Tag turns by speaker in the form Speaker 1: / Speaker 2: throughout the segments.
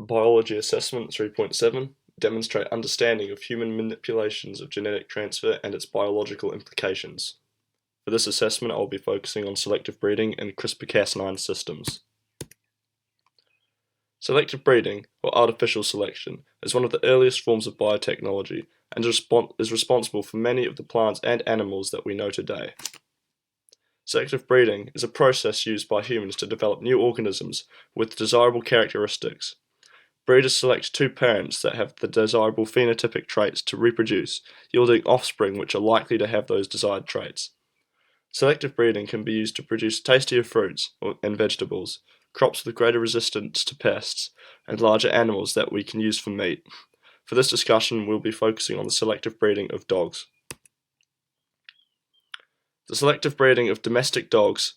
Speaker 1: Biology Assessment 3.7 demonstrate understanding of human manipulations of genetic transfer and its biological implications. For this assessment, I will be focusing on selective breeding and CRISPR-Cas9 systems. Selective breeding, or artificial selection, is one of the earliest forms of biotechnology and is responsible for many of the plants and animals that we know today. Selective breeding is a process used by humans to develop new organisms with desirable characteristics. Breeders select two parents that have the desirable phenotypic traits to reproduce, yielding offspring which are likely to have those desired traits. Selective breeding can be used to produce tastier fruits and vegetables, crops with greater resistance to pests, and larger animals that we can use for meat. For this discussion, we'll be focusing on the selective breeding of dogs. The selective breeding of domestic dogs,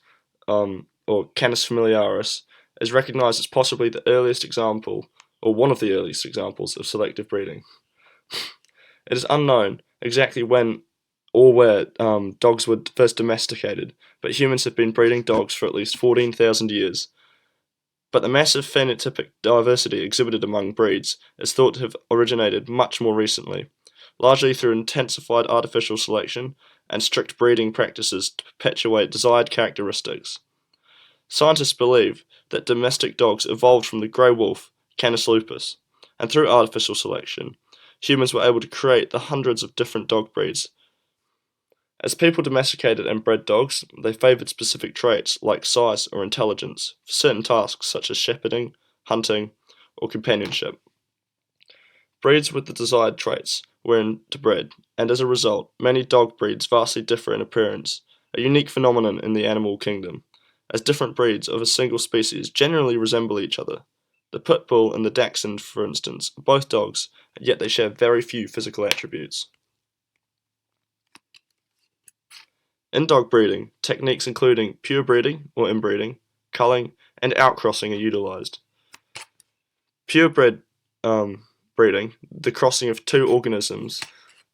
Speaker 1: or Canis familiaris, is recognized as possibly the earliest example, or one of the earliest examples, of selective breeding. It is unknown exactly when or where dogs were first domesticated, but humans have been breeding dogs for at least 14,000 years. But the massive phenotypic diversity exhibited among breeds is thought to have originated much more recently, largely through intensified artificial selection and strict breeding practices to perpetuate desired characteristics. Scientists believe that domestic dogs evolved from the grey wolf, Canis lupus, and through artificial selection, humans were able to create the hundreds of different dog breeds. As people domesticated and bred dogs, they favoured specific traits like size or intelligence for certain tasks such as shepherding, hunting, or companionship. Breeds with the desired traits were interbred, and as a result, many dog breeds vastly differ in appearance, a unique phenomenon in the animal kingdom, as different breeds of a single species generally resemble each other. The pit bull and the dachshund, for instance, are both dogs, yet they share very few physical attributes. In dog breeding, techniques including pure breeding or inbreeding, culling, and outcrossing are utilized. Purebred breeding, the crossing of two organisms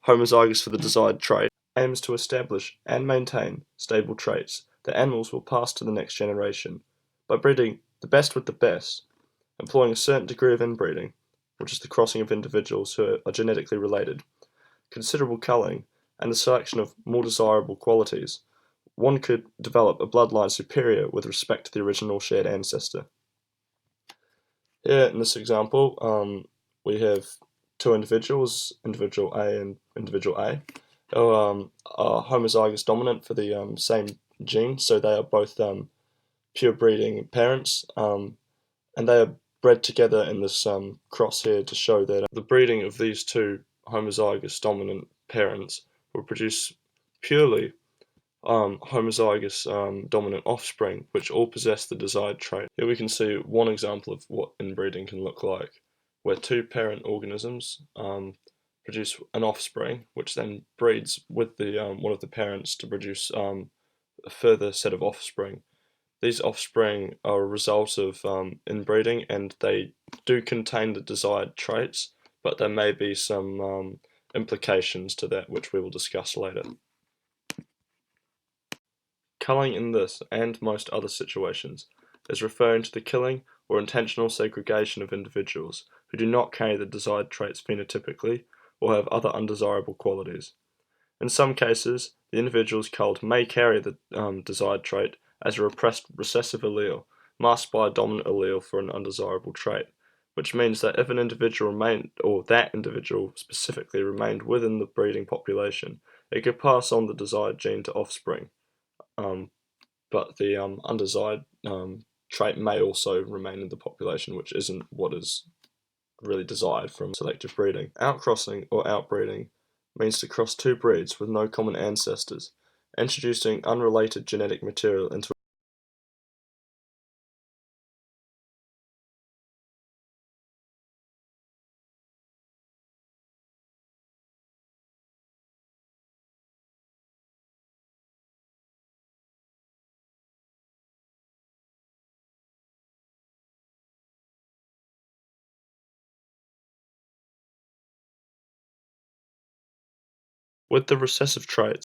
Speaker 1: homozygous for the desired trait, aims to establish and maintain stable traits that animals will pass to the next generation by breeding the best with the best, employing a certain degree of inbreeding, which is the crossing of individuals who are genetically related, considerable culling, and the selection of more desirable qualities. One could develop a bloodline superior with respect to the original shared ancestor. Here in this example, we have two individuals, individual A and individual A, who are homozygous dominant for the same gene, so they are both pure breeding parents, and they are bred together in this cross here to show that the breeding of these two homozygous dominant parents will produce purely homozygous dominant offspring, which all possess the desired trait. Here we can see one example of what inbreeding can look like, where two parent organisms produce an offspring, which then breeds with the one of the parents to produce a further set of offspring. These offspring are a result of inbreeding, and they do contain the desired traits, but there may be some implications to that which we will discuss later. Culling in this, and most other situations, is referring to the killing or intentional segregation of individuals who do not carry the desired traits phenotypically or have other undesirable qualities. In some cases, the individuals culled may carry the desired trait as a repressed recessive allele, masked by a dominant allele for an undesirable trait, which means that if an individual remained, or that individual specifically remained within the breeding population, it could pass on the desired gene to offspring. But the undesired trait may also remain in the population, which isn't what is really desired from selective breeding. Outcrossing or outbreeding means to cross two breeds with no common ancestors, introducing unrelated genetic material into with the recessive traits.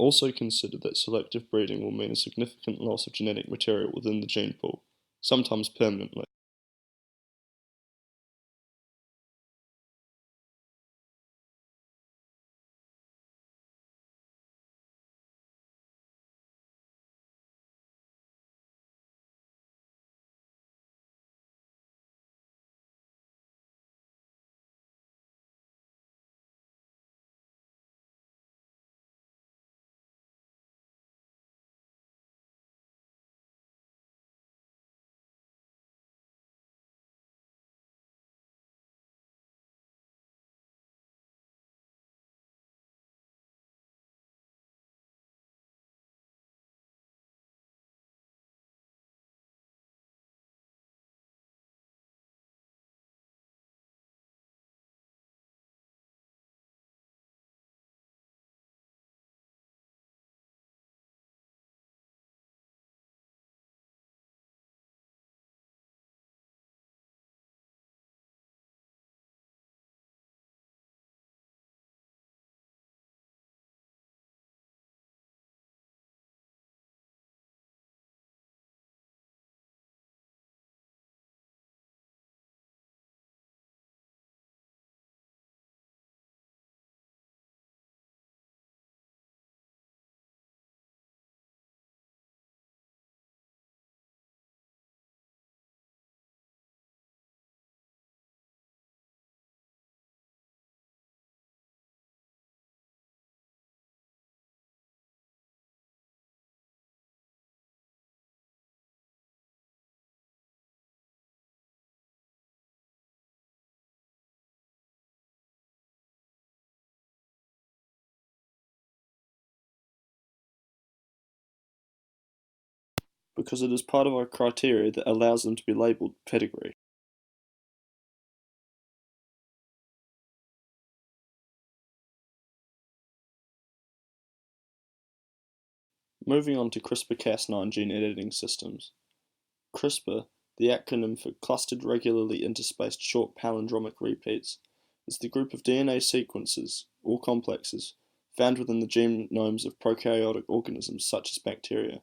Speaker 1: also considered that selective breeding will mean a significant loss of genetic material within the gene pool, sometimes permanently. Because it is part of our criteria that allows them to be labelled pedigree. Moving on to CRISPR-Cas9 gene editing systems. CRISPR, the acronym for Clustered Regularly Interspaced Short Palindromic Repeats, is the group of DNA sequences, or complexes, found within the genomes of prokaryotic organisms such as bacteria.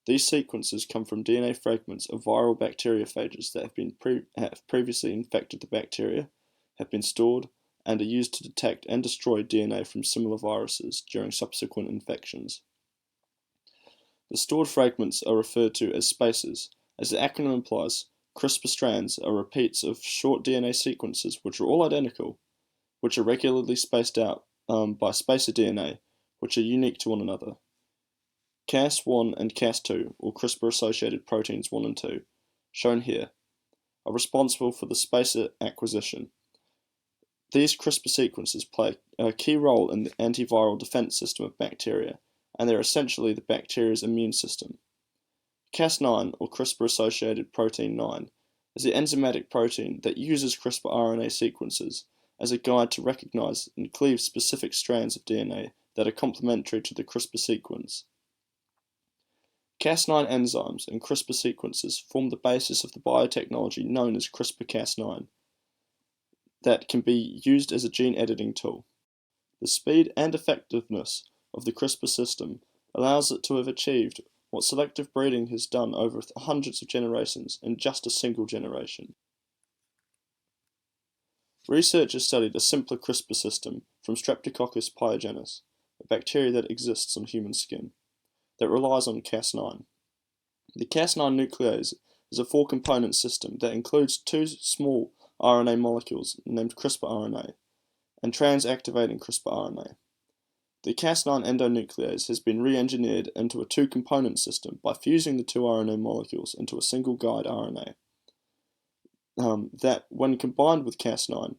Speaker 1: These sequences come from DNA fragments of viral bacteriophages that have previously infected the bacteria, have been stored, and are used to detect and destroy DNA from similar viruses during subsequent infections. The stored fragments are referred to as spacers. As the acronym implies, CRISPR strands are repeats of short DNA sequences which are all identical, which are regularly spaced out by spacer DNA, which are unique to one another. Cas1 and Cas2, or CRISPR-associated proteins 1 and 2, shown here, are responsible for the spacer acquisition. These CRISPR sequences play a key role in the antiviral defense system of bacteria, and they're essentially the bacteria's immune system. Cas9, or CRISPR-associated protein 9, is the enzymatic protein that uses CRISPR RNA sequences as a guide to recognize and cleave specific strands of DNA that are complementary to the CRISPR sequence. Cas9 enzymes and CRISPR sequences form the basis of the biotechnology known as CRISPR-Cas9 that can be used as a gene editing tool. The speed and effectiveness of the CRISPR system allows it to have achieved what selective breeding has done over hundreds of generations in just a single generation. Researchers studied a simpler CRISPR system from Streptococcus pyogenes, a bacteria that exists on human skin, that relies on Cas9. The Cas9 nuclease is a four-component system that includes two small RNA molecules named CRISPR RNA and transactivating CRISPR RNA. The Cas9 endonuclease has been re-engineered into a two-component system by fusing the two RNA molecules into a single guide RNA that, when combined with Cas9,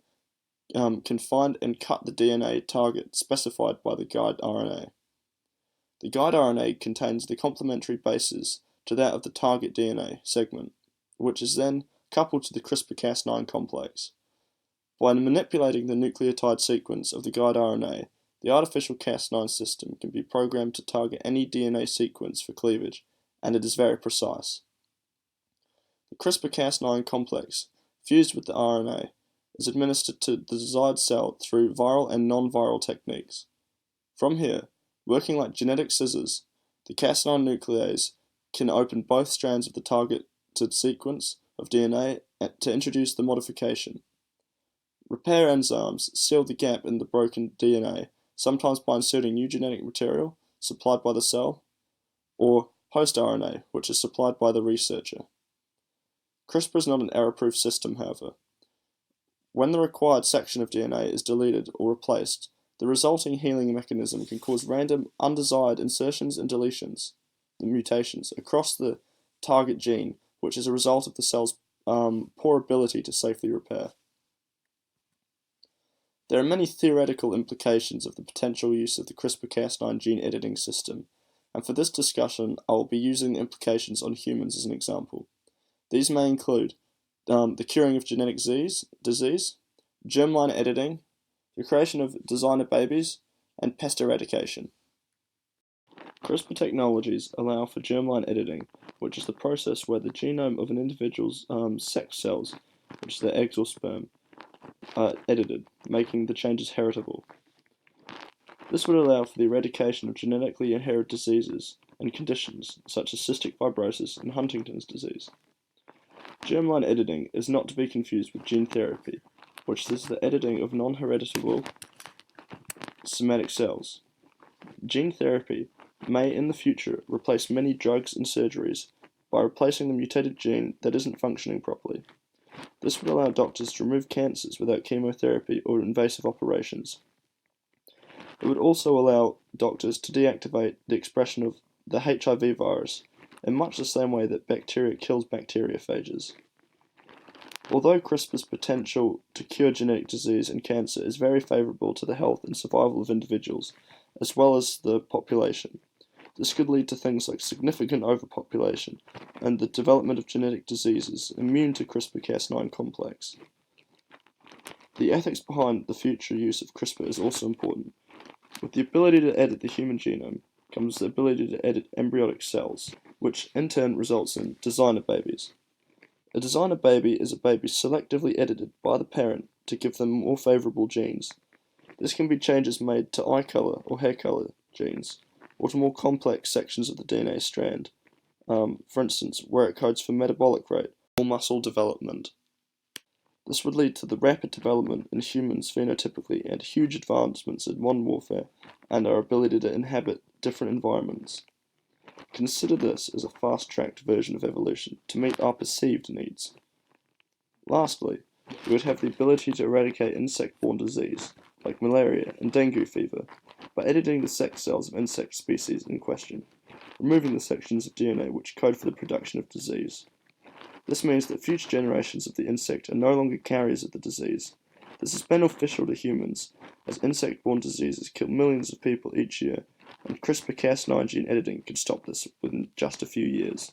Speaker 1: can find and cut the DNA target specified by the guide RNA. The guide RNA contains the complementary bases to that of the target DNA segment, which is then coupled to the CRISPR-Cas9 complex. By manipulating the nucleotide sequence of the guide RNA, the artificial Cas9 system can be programmed to target any DNA sequence for cleavage, and it is very precise. The CRISPR-Cas9 complex, fused with the RNA, is administered to the desired cell through viral and non-viral techniques. From here, Working like genetic scissors, the Cas9 nuclease can open both strands of the targeted sequence of DNA to introduce the modification. Repair enzymes seal the gap in the broken DNA, sometimes by inserting new genetic material supplied by the cell, or host RNA, which is supplied by the researcher. CRISPR is not an error-proof system, however. When the required section of DNA is deleted or replaced, the resulting healing mechanism can cause random, undesired insertions and deletions, the mutations, across the target gene, which is a result of the cell's poor ability to safely repair. There are many theoretical implications of the potential use of the CRISPR-Cas9 gene editing system, and for this discussion I will be using the implications on humans as an example. These may include the curing of genetic disease, germline editing, the creation of designer babies, and pest eradication. CRISPR technologies allow for germline editing, which is the process where the genome of an individual's sex cells, which is their eggs or sperm, are edited, making the changes heritable. This would allow for the eradication of genetically inherited diseases and conditions such as cystic fibrosis and Huntington's disease. Germline editing is not to be confused with gene therapy, which is the editing of non-heritable somatic cells. Gene therapy may in the future replace many drugs and surgeries by replacing the mutated gene that isn't functioning properly. This would allow doctors to remove cancers without chemotherapy or invasive operations. It would also allow doctors to deactivate the expression of the HIV virus in much the same way that bacteria kills bacteriophages. Although CRISPR's potential to cure genetic disease and cancer is very favourable to the health and survival of individuals, as well as the population, this could lead to things like significant overpopulation and the development of genetic diseases immune to CRISPR-Cas9 complex. The ethics behind the future use of CRISPR is also important. With the ability to edit the human genome comes the ability to edit embryonic cells, which in turn results in designer babies. A designer baby is a baby selectively edited by the parent to give them more favourable genes. This can be changes made to eye colour or hair colour genes, or to more complex sections of the DNA strand, for instance, where it codes for metabolic rate or muscle development. This would lead to the rapid development in humans phenotypically and huge advancements in modern warfare and our ability to inhabit different environments. Consider this as a fast-tracked version of evolution to meet our perceived needs. Lastly, we would have the ability to eradicate insect-borne disease, like malaria and dengue fever, by editing the sex cells of insect species in question, removing the sections of DNA which code for the production of disease. This means that future generations of the insect are no longer carriers of the disease. This is beneficial to humans, as insect-borne diseases kill millions of people each year, and CRISPR-Cas9 gene editing could stop this within just a few years.